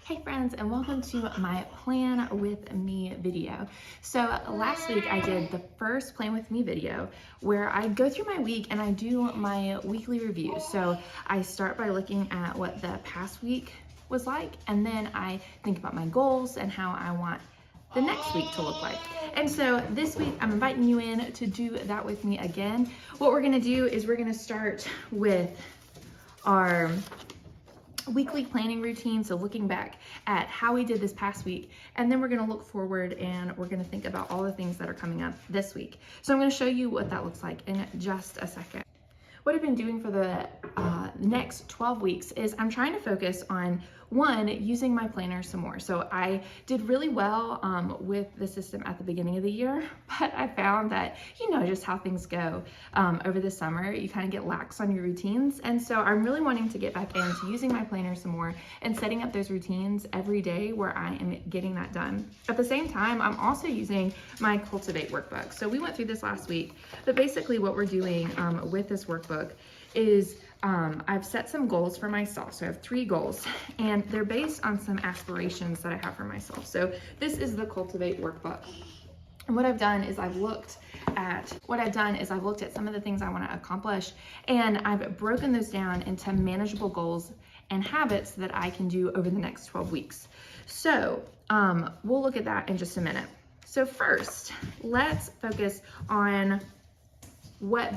Hey friends, and welcome to my Plan With Me video. So last week I did the first Plan With Me video where I go through my week and I do my weekly review. So I start by looking at what the past week was like, and then I think about my goals and how I want the next week to look like. And so this week I'm inviting you in to do that with me again. What we're gonna do is we're gonna start with our weekly planning routine, so looking back at how we did this past week, and then we're going to look forward and we're going to think about all the things that are coming up this week. So I'm going to show you what that looks like in just a second. What I've been doing for the next 12 weeks is I'm trying to focus on using my planner some more. So I did really well with the system at the beginning of the year, but I found that, just how things go over the summer, you kind of get lax on your routines. And so I'm really wanting to get back into using my planner some more and setting up those routines every day where I am getting that done. At the same time, I'm also using my Cultivate Workbook. So we went through this last week, but basically what we're doing with this workbook is I've set some goals for myself. So I have 3 goals, and they're based on some aspirations that I have for myself. So this is the Cultivate Workbook. And what I've done is I've looked at some of the things I want to accomplish, and I've broken those down into manageable goals and habits that I can do over the next 12 weeks. So we'll look at that in just a minute. So first, let's focus on what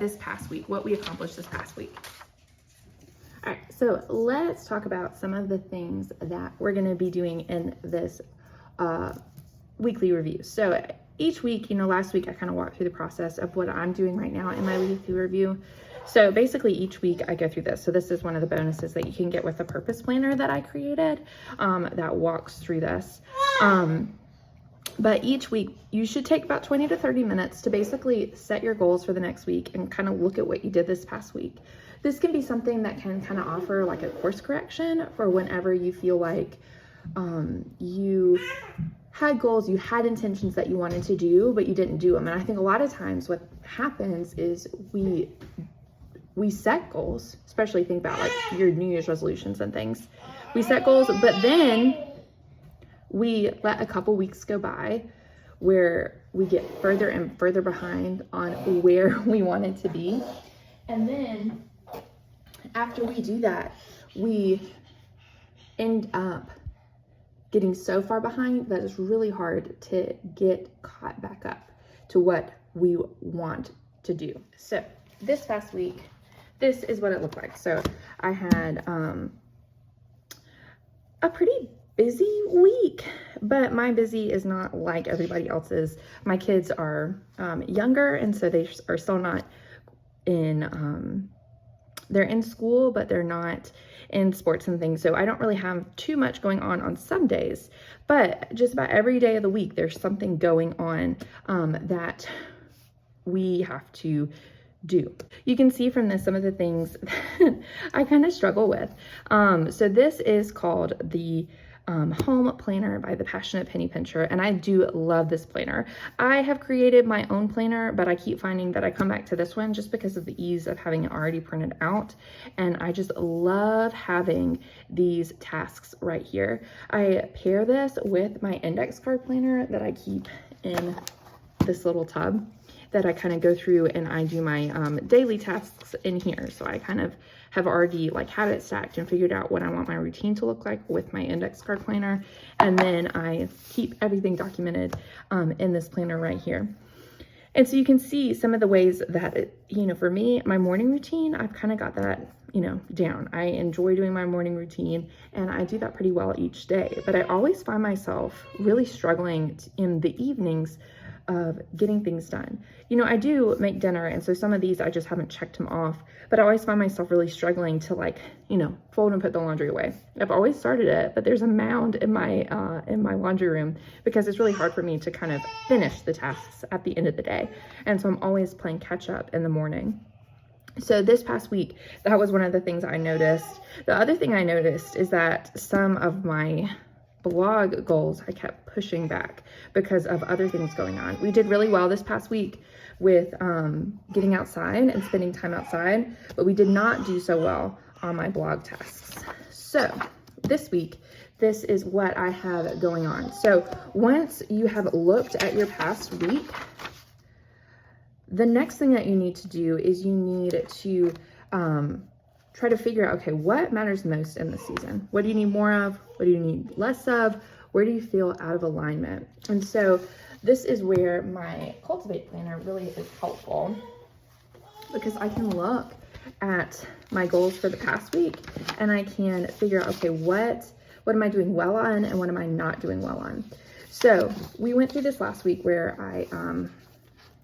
we accomplished this past week. All right, so let's talk about some of the things that we're going to be doing in this weekly review. So each week, last week I kind of walked through the process of what I'm doing right now in my weekly review. So basically each week I go through this. So this is one of the bonuses that you can get with the purpose planner that I created that walks through this. But each week you should take about 20 to 30 minutes to basically set your goals for the next week and kind of look at what you did this past week. This can be something that can kind of offer like a course correction for whenever you feel like you had goals, you had intentions that you wanted to do, but you didn't do them. And I think a lot of times what happens is we set goals, especially think about like your New Year's resolutions and things. We set goals, but then we let a couple weeks go by where we get further and further behind on where we wanted to be. And then after we do that, we end up getting so far behind that it's really hard to get caught back up to what we want to do. So this past week, this is what it looked like. So I had a pretty busy week, but my busy is not like everybody else's. My kids are younger, and so they are still not in they're in school, but they're not in sports and things. So I don't really have too much going on some days, but just about every day of the week, there's something going on that we have to do. You can see from this some of the things that I kind of struggle with. So this is called the Home Planner by the Passionate Penny Pincher, and I do love this planner. I have created my own planner, but I keep finding that I come back to this one just because of the ease of having it already printed out, and I just love having these tasks right here. I pair this with my index card planner that I keep in this little tub that I kind of go through, and I do my daily tasks in here. So I kind of have already had it stacked and figured out what I want my routine to look like with my index card planner. And then I keep everything documented in this planner right here. And so you can see some of the ways that, for me, my morning routine, I've kind of got that, down. I enjoy doing my morning routine, and I do that pretty well each day. But I always find myself really struggling in the evenings of getting things done. I do make dinner, and so some of these I just haven't checked them off, but I always find myself really struggling to fold and put the laundry away. I've always started it, but there's a mound in my laundry room because it's really hard for me to kind of finish the tasks at the end of the day. And so I'm always playing catch up in the morning. So this past week, that was one of the things I noticed. The other thing I noticed is that some of my blog goals I kept pushing back because of other things going on. We did really well this past week with getting outside and spending time outside, but we did not do so well on my blog tasks. So this week, this is what I have going on. So once you have looked at your past week, the next thing that you need to do is you need to try to figure out, okay, what matters most in the season? What do you need more of? What do you need less of? Where do you feel out of alignment? And so this is where my Cultivate Planner really is helpful, because I can look at my goals for the past week and I can figure out, okay, what am I doing well on and what am I not doing well on? So we went through this last week where I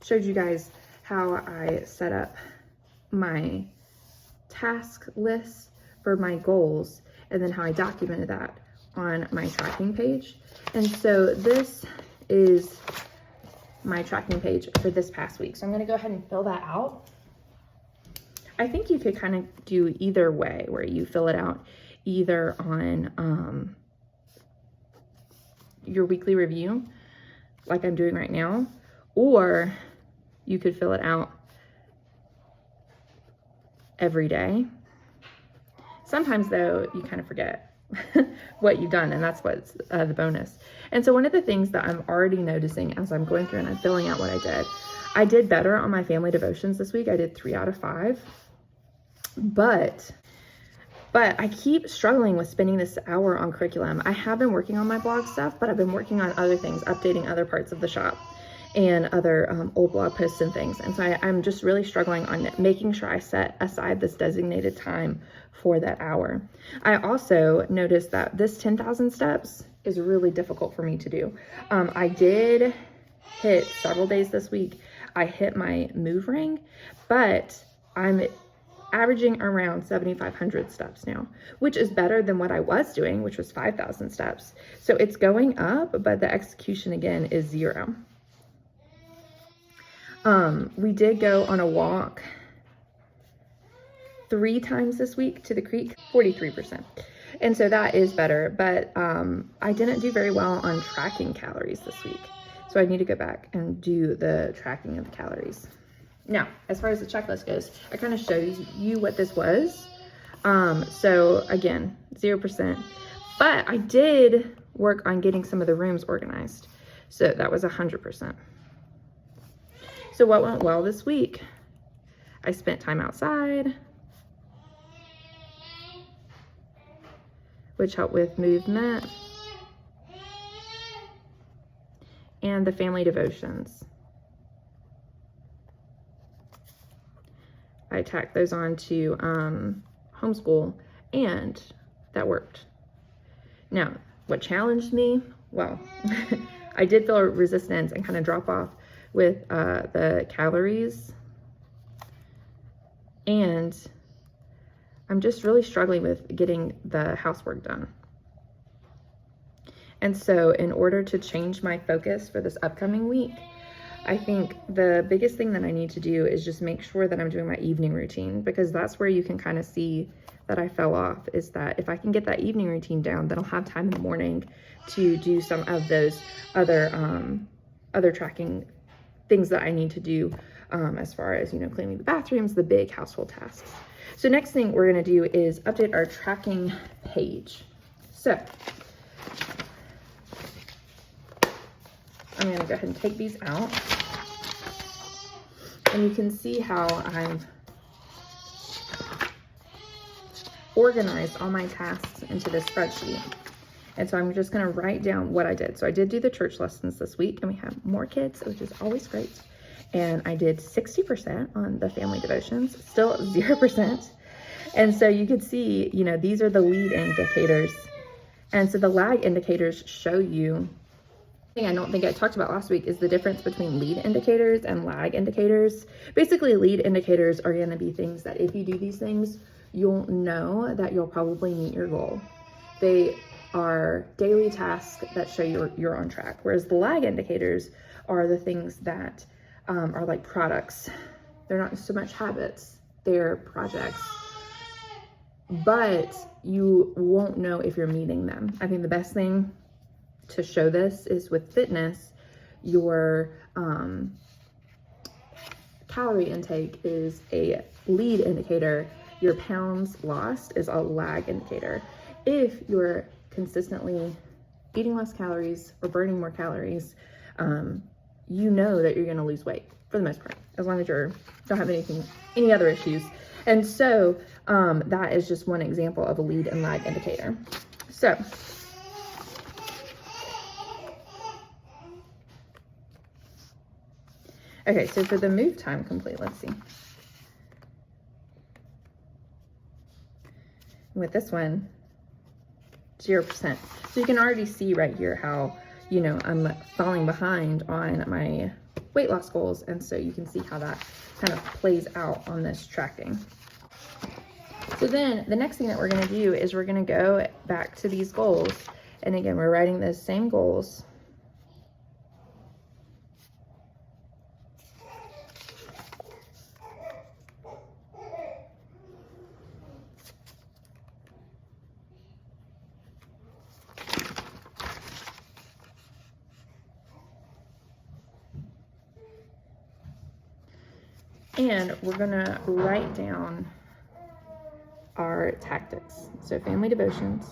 showed you guys how I set up my task list for my goals and then how I documented that on my tracking page. And so this is my tracking page for this past week. So I'm going to go ahead and fill that out. I think you could kind of do either way, where you fill it out either on your weekly review, like I'm doing right now, or you could fill it out every day. Sometimes though, you kind of forget what you've done, and that's what's the bonus. And so one of the things that I'm already noticing as I'm going through and I'm filling out what I did better on my family devotions this week. I did 3 out of 5, but I keep struggling with spending this hour on curriculum. I have been working on my blog stuff, but I've been working on other things, updating other parts of the shop and other old blog posts and things. And so I'm just really struggling on making sure I set aside this designated time for that hour. I also noticed that this 10,000 steps is really difficult for me to do. I did hit several days this week. I hit my move ring, but I'm averaging around 7,500 steps now, which is better than what I was doing, which was 5,000 steps. So it's going up, but the execution again is 0. We did go on a walk 3 times this week to the creek, 43%. And so that is better, but I didn't do very well on tracking calories this week. So I need to go back and do the tracking of the calories. Now, as far as the checklist goes, I kind of showed you what this was. So again, 0%, but I did work on getting some of the rooms organized. So that was 100%. So what went well this week? I spent time outside, which helped with movement, and the family devotions. I tacked those on to homeschool, and that worked. Now, what challenged me? Well, I did feel resistance and kind of drop off with the calories, and I'm just really struggling with getting the housework done. And so in order to change my focus for this upcoming week, I think the biggest thing that I need to do is just make sure that I'm doing my evening routine, because that's where you can kind of see that I fell off, is that if I can get that evening routine down, then I'll have time in the morning to do some of those other tracking things that I need to do as far as, cleaning the bathrooms, the big household tasks. So next thing we're gonna do is update our tracking page. So I'm gonna go ahead and take these out. And you can see how I've organized all my tasks into this spreadsheet. And so I'm just gonna write down what I did. So I did do the church lessons this week, and we have more kids, which is always great. And I did 60% on the family devotions, still 0%. And so you can see, these are the lead indicators. And so the lag indicators show you, thing I don't think I talked about last week is the difference between lead indicators and lag indicators. Basically, lead indicators are gonna be things that if you do these things, you'll know that you'll probably meet your goal. They are daily tasks that show you're on track, whereas the lag indicators are the things that are like products. They're not so much habits, they're projects, but you won't know if you're meeting them. I think the best thing to show this is with fitness. Your calorie intake is a lead indicator. Your pounds lost is a lag indicator. If your consistently eating less calories or burning more calories, you know that you're going to lose weight for the most part, as long as you don't have any other issues. And so that is just one example of a lead and lag indicator. So okay, so for the move time complete, let's see. With this one, 0%. So you can already see right here how, you know, I'm falling behind on my weight loss goals. And so you can see how that kind of plays out on this tracking. So then the next thing that we're going to do is we're going to go back to these goals. And again, we're writing those same goals. And we're gonna write down our tactics. So family devotions,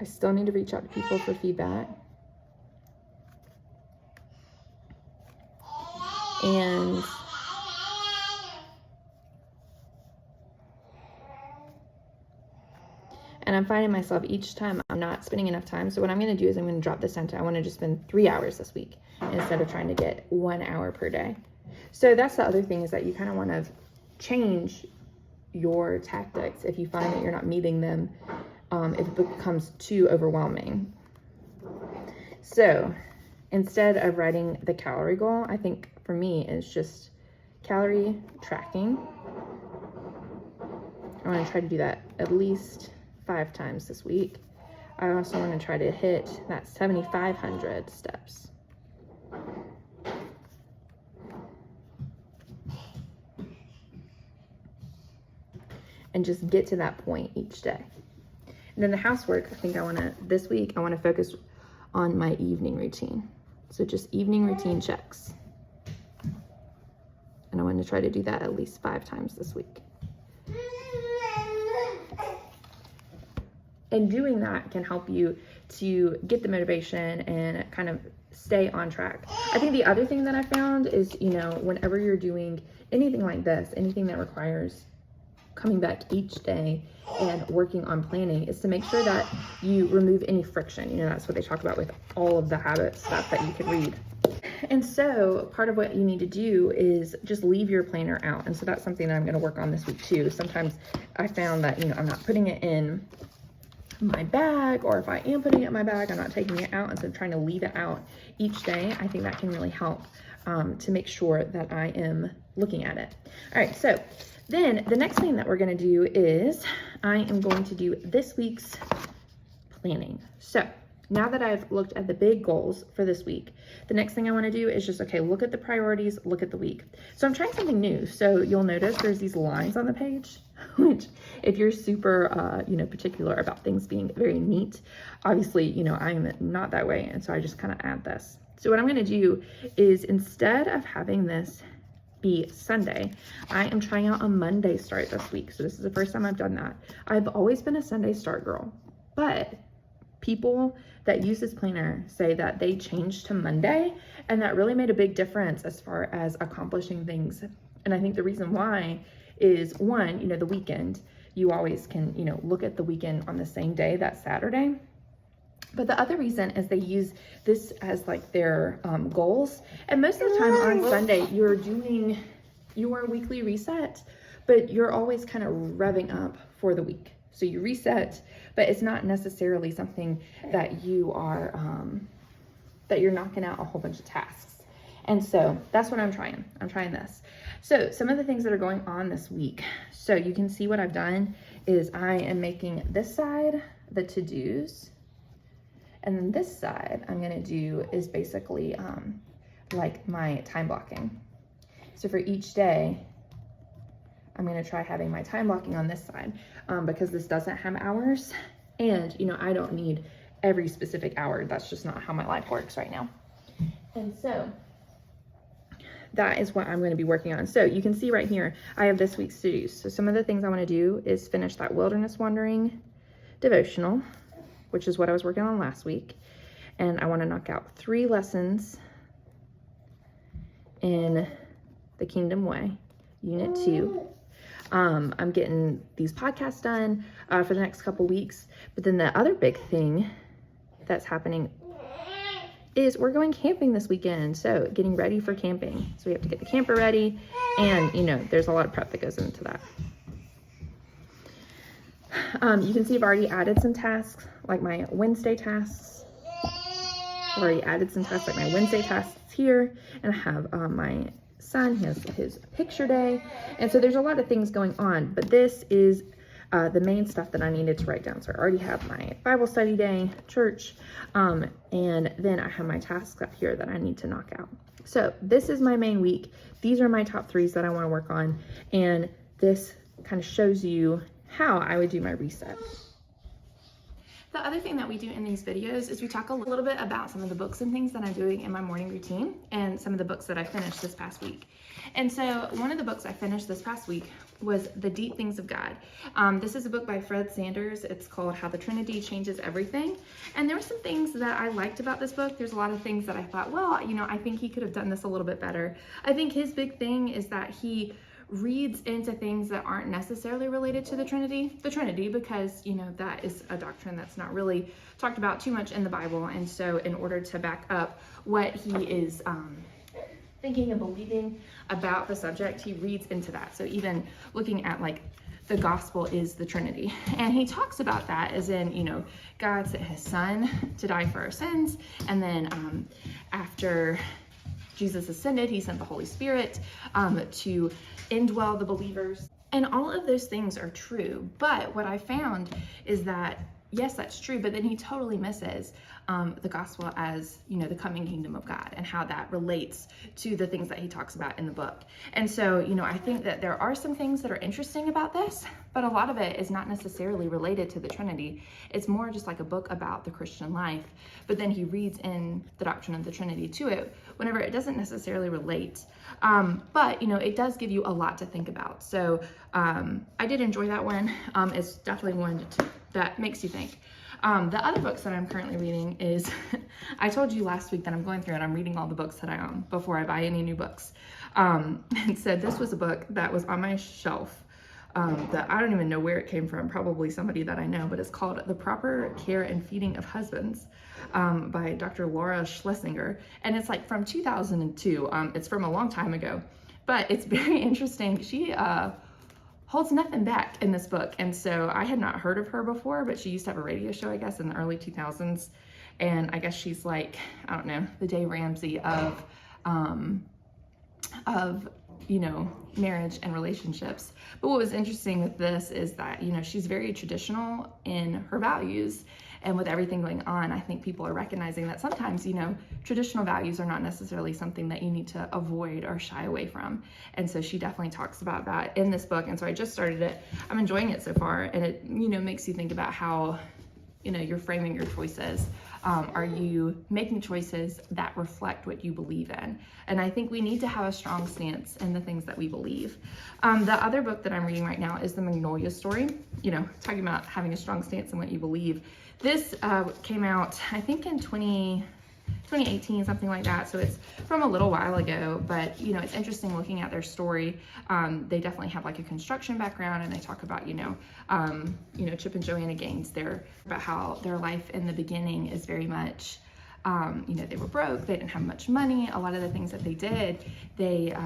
I still need to reach out to people for feedback. And I'm finding myself each time I'm not spending enough time. So what I'm going to do is I'm going to drop this down to, I want to just spend 3 hours this week instead of trying to get 1 hour per day. So that's the other thing, is that you kind of want to change your tactics if you find that you're not meeting them, if it becomes too overwhelming. So instead of writing the calorie goal, I think for me it's just calorie tracking. I want to try to do that at least 5 times this week. I also want to try to hit that 7,500 steps. And just get to that point each day. And then the housework, I think this week I want to focus on my evening routine. So just evening routine checks. And I want to try to do that at least 5 times this week. And doing that can help you to get the motivation and kind of stay on track. I think the other thing that I found is, you know, whenever you're doing anything like this, anything that requires coming back each day and working on planning, is to make sure that you remove any friction. You know, that's what they talk about with all of the habit stuff that you can read. And so part of what you need to do is just leave your planner out. And so that's something that I'm going to work on this week too. Sometimes I found that, you know, I'm not putting it in my bag, or if I am putting it in my bag, I'm not taking it out. And so trying to leave it out each day, I think that can really help to make sure that I am looking at it. All right, so then the next thing that we're going to do is I am going to do this week's planning. So now that I've looked at the big goals for this week, the next thing I want to do is just, okay, look at the priorities, look at the week. So I'm trying something new. So you'll notice there's these lines on the page, which if you're super, you know, particular about things being very neat, obviously, you know, I'm not that way. And so I just kind of add this. So what I'm going to do is, instead of having this be Sunday, I am trying out a Monday start this week. So this is the first time I've done that. I've always been a Sunday start girl, but people that use this planner say that they changed to Monday, and that really made a big difference as far as accomplishing things. And I think the reason why is, one, you know, the weekend, you always can, you know, look at the weekend on the same day, that Saturday. But the other reason is they use this as like their goals. And most of the time on Sunday, you're doing your weekly reset, but you're always kind of revving up for the week. So you reset, but it's not necessarily something that you are, that you're knocking out a whole bunch of tasks. And so that's what I'm trying. I'm trying this. So some of the things that are going on this week. So you can see what I've done is I am making this side the to-dos. And then this side I'm gonna do is basically like my time blocking. So for each day, I'm gonna try having my time blocking on this side because this doesn't have hours, and you know, I don't need every specific hour. That's just not how my life works right now. And so that is what I'm going to be working on. So you can see right here, I have this week's to-dos. So some of the things I want to do is finish that wilderness wandering devotional, which is what I was working on last week. And I want to knock out 3 lessons in the Kingdom Way, Unit 2. I'm getting these podcasts done for the next couple weeks. But then the other big thing that's happening is we're going camping this weekend. So getting ready for camping. So we have to get the camper ready. And, you know, there's a lot of prep that goes into that. You can see I've already added some tasks, like my Wednesday tasks. I've already added some tasks, like my Wednesday tasks here. And I have my son, he has his picture day. And so there's a lot of things going on. But this is the main stuff that I needed to write down. So I already have my Bible study day, church, and then I have my tasks up here that I need to knock out. So this is my main week. These are my top 3s that I want to work on. And this kind of shows you how I would do my reset. The other thing that we do in these videos is we talk a little bit about some of the books and things that I'm doing in my morning routine and some of the books that I finished this past week. And so one of the books I finished this past week was The Deep Things of God. This is a book by Fred Sanders. It's called How the Trinity Changes Everything. And there were some things that I liked about this book. There's a lot of things that I thought, well, you know, I think he could have done this a little bit better. I think his big thing is that he reads into things that aren't necessarily related to the Trinity, because, you know, that is a doctrine that's not really talked about too much in the Bible. And so in order to back up what he is thinking and believing about the subject, he reads into that. So even looking at like the gospel is the Trinity. And he talks about that as in, you know, God sent his son to die for our sins. And then after Jesus ascended, he sent the Holy Spirit to indwell the believers. And all of those things are true. But what I found is that, yes, that's true, but then he totally misses the gospel as, you know, the coming kingdom of God and how that relates to the things that he talks about in the book. And so, you know, I think that there are some things that are interesting about this, but a lot of it is not necessarily related to the Trinity. It's more just like a book about the Christian life, but then he reads in the doctrine of the Trinity to it whenever it doesn't necessarily relate. But, you know, it does give you a lot to think about. So I did enjoy that one. It's definitely one that makes you think. The other books that I'm currently reading is, I told you last week that I'm going through and I'm reading all the books that I own before I buy any new books. And so this was a book that was on my shelf that I don't even know where it came from, probably somebody that I know, but it's called The Proper Care and Feeding of Husbands by Dr. Laura Schlesinger. And it's like from 2002. It's from a long time ago, but it's very interesting. She holds nothing back in this book. And so I had not heard of her before, but she used to have a radio show, I guess, in the early 2000s. And I guess she's like, I don't know, the Dave Ramsey of, you know, marriage and relationships. But what was interesting with this is that, you know, she's very traditional in her values. And with everything going on, I think people are recognizing that sometimes, you know, traditional values are not necessarily something that you need to avoid or shy away from. And so she definitely talks about that in this book. And so I just started it. I'm enjoying it so far. And it, you know, makes you think about how, you know, you're framing your choices. Are you making choices that reflect what you believe in? And I think we need to have a strong stance in the things that we believe. The other book that I'm reading right now is The Magnolia Story, you know, talking about having a strong stance in what you believe. This came out, I think in 2018, something like that. So it's from a little while ago, but, you know, it's interesting looking at their story. They definitely have like a construction background, and they talk about, you know, Chip and Joanna Gaines, about how their life in the beginning is very much, you know, they were broke, they didn't have much money. A lot of the things that they did, they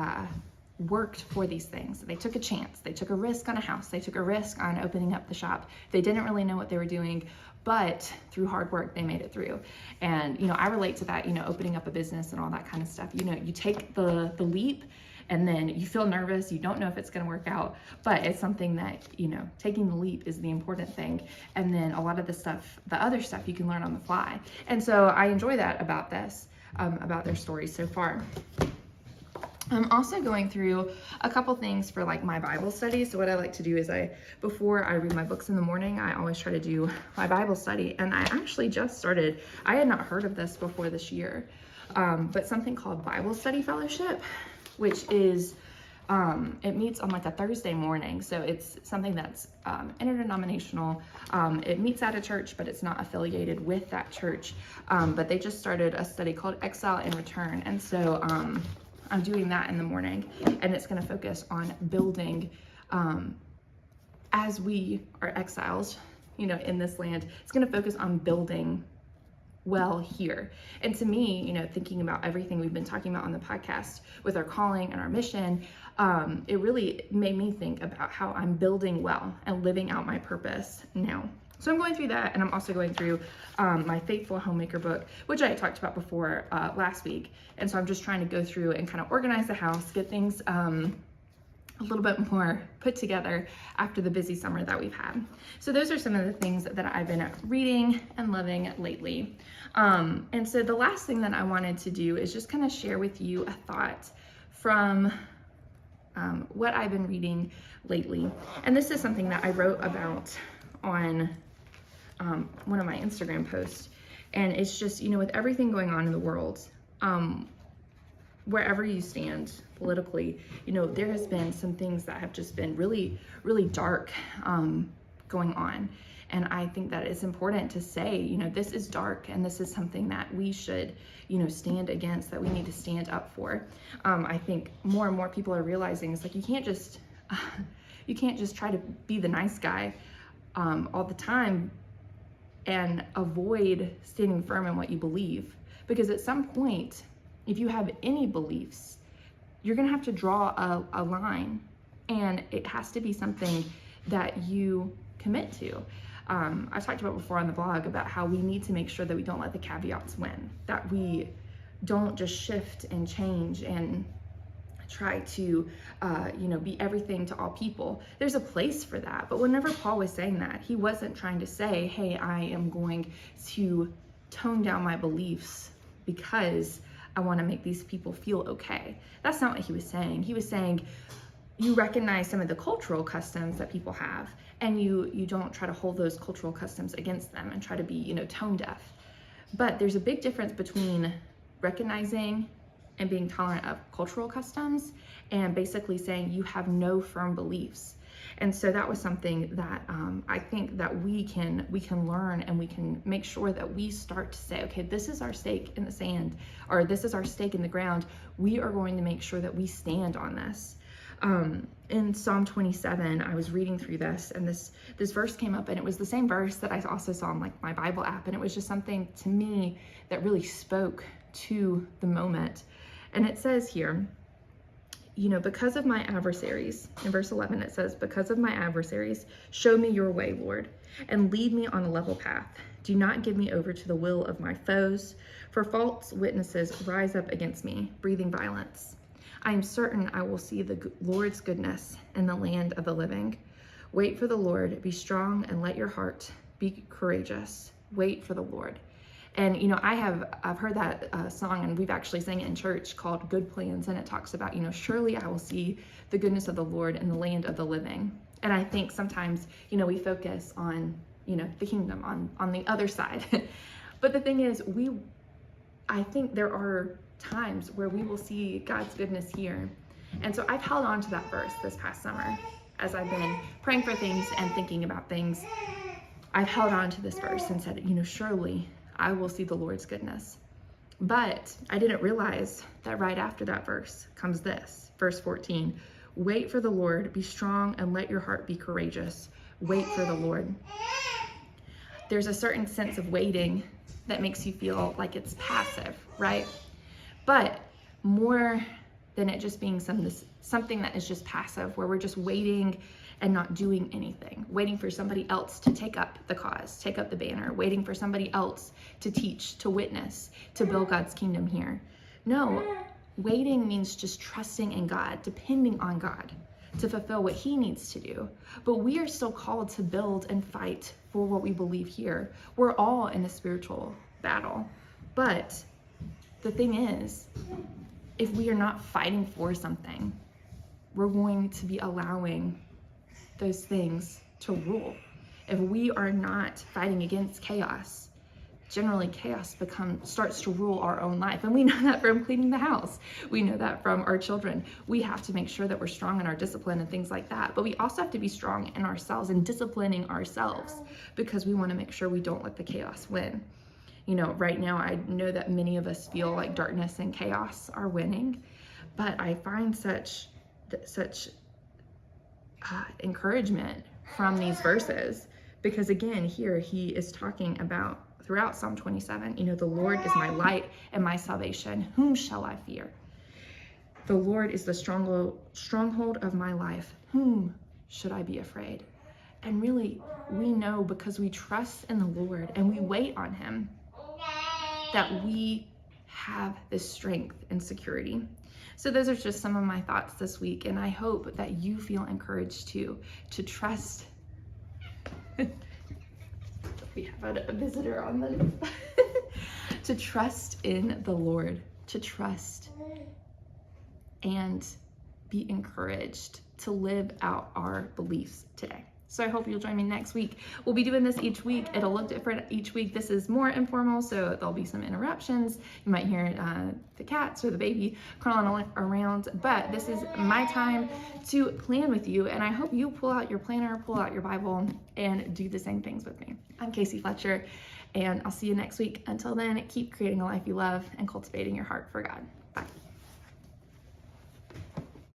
worked for these things. They took a chance. They took a risk on a house. They took a risk on opening up the shop. They didn't really know what they were doing, but through hard work, they made it through. And, you know, I relate to that, you know, opening up a business and all that kind of stuff. You know, you take the leap, and then you feel nervous. You don't know if it's going to work out, but it's something that, you know, taking the leap is the important thing. And then a lot of the stuff, the other stuff, you can learn on the fly. And so I enjoy that about this, about their stories so far. I'm also going through a couple things for like my Bible study. So what I like to do is before I read my books in the morning, I always try to do my Bible study. And I actually just started, I had not heard of this before this year, but something called Bible Study Fellowship, which is, it meets on like a Thursday morning. So it's something that's interdenominational. It meets at a church, but it's not affiliated with that church. But they just started a study called Exile and Return. And so, I'm doing that in the morning, and it's going to focus on building, as we are exiles, in this land. It's going to focus on building well here. And to me, thinking about everything we've been talking about on the podcast with our calling and our mission, it really made me think about how I'm building well and living out my purpose now. So I'm going through that, and I'm also going through my Faithful Homemaker book, which I had talked about before last week. And so I'm just trying to go through and kind of organize the house, get things a little bit more put together after the busy summer that we've had. So those are some of the things that I've been reading and loving lately. And so the last thing that I wanted to do is just kind of share with you a thought from what I've been reading lately. And this is something that I wrote about on one of my Instagram posts. And it's just, with everything going on in the world, wherever you stand politically, there has been some things that have just been really, really dark going on. And I think that it's important to say, this is dark, and this is something that we should, stand against, that we need to stand up for. I think more and more people are realizing it's like, you can't just try to be the nice guy all the time and avoid standing firm in what you believe. Because at some point, if you have any beliefs, you're gonna have to draw a line, and it has to be something that you commit to. I talked about before on the blog about how we need to make sure that we don't let the caveats win, that we don't just shift and change and try to, be everything to all people. There's a place for that. But whenever Paul was saying that, he wasn't trying to say, hey, I am going to tone down my beliefs because I want to make these people feel okay. That's not what he was saying. He was saying, you recognize some of the cultural customs that people have, and you don't try to hold those cultural customs against them and try to be, tone deaf. But there's a big difference between recognizing and being tolerant of cultural customs and basically saying you have no firm beliefs. And so that was something that I think that we can learn, and we can make sure that we start to say, okay, this is our stake in the sand, or this is our stake in the ground. We are going to make sure that we stand on this. In Psalm 27, I was reading through this, and this verse came up, and it was the same verse that I also saw on like my Bible app, and it was just something to me that really spoke to the moment. And it says here, because of my adversaries, in verse 11 it says, because of my adversaries, show me your way, Lord, and lead me on a level path. Do not give me over to the will of my foes, for false witnesses rise up against me, breathing violence. I am certain I will see the Lord's goodness in the land of the living. Wait for the Lord, be strong, and let your heart be courageous. Wait for the Lord. And, I've heard that song, and we've actually sang it in church, called Good Plans. And it talks about, surely I will see the goodness of the Lord in the land of the living. And I think sometimes, we focus on, the kingdom, on the other side. But the thing is, I think there are times where we will see God's goodness here. And so I've held on to that verse this past summer as I've been praying for things and thinking about things. I've held on to this verse and said, surely I will see the Lord's goodness. But I didn't realize that right after that verse comes this, verse 14. Wait for the Lord, be strong, and let your heart be courageous. Wait for the Lord. There's a certain sense of waiting that makes you feel like it's passive, right? But more than it just being something that is just passive, where we're just waiting and not doing anything, waiting for somebody else to take up the cause, take up the banner, waiting for somebody else to teach, to witness, to build God's kingdom here. No, waiting means just trusting in God, depending on God to fulfill what he needs to do. But we are still called to build and fight for what we believe here. We're all in a spiritual battle. But the thing is, if we are not fighting for something, we're going to be allowing those things to rule. If we are not fighting against chaos, generally chaos starts to rule our own life. And we know that from cleaning the house. We know that from our children. We have to make sure that we're strong in our discipline and things like that. But we also have to be strong in ourselves and disciplining ourselves, because we want to make sure we don't let the chaos win. You know, right now, I know that many of us feel like darkness and chaos are winning, but I find such encouragement from these verses, because again, here he is talking about, throughout Psalm 27, you know, the Lord is my light and my salvation. Whom shall I fear? The Lord is the stronghold of my life. Whom should I be afraid? And really, we know, because we trust in the Lord and we wait on him, that we have this strength and security. So those are just some of my thoughts this week, and I hope that you feel encouraged too, to trust. We have a visitor on the to trust in the Lord, to trust and be encouraged to live out our beliefs today. So I hope you'll join me next week. We'll be doing this each week. It'll look different each week. This is more informal, so there'll be some interruptions. You might hear the cats or the baby crawling around, but this is my time to plan with you, and I hope you pull out your planner, pull out your Bible, and do the same things with me. I'm Casey Fletcher, and I'll see you next week. Until then, keep creating a life you love and cultivating your heart for God. Bye.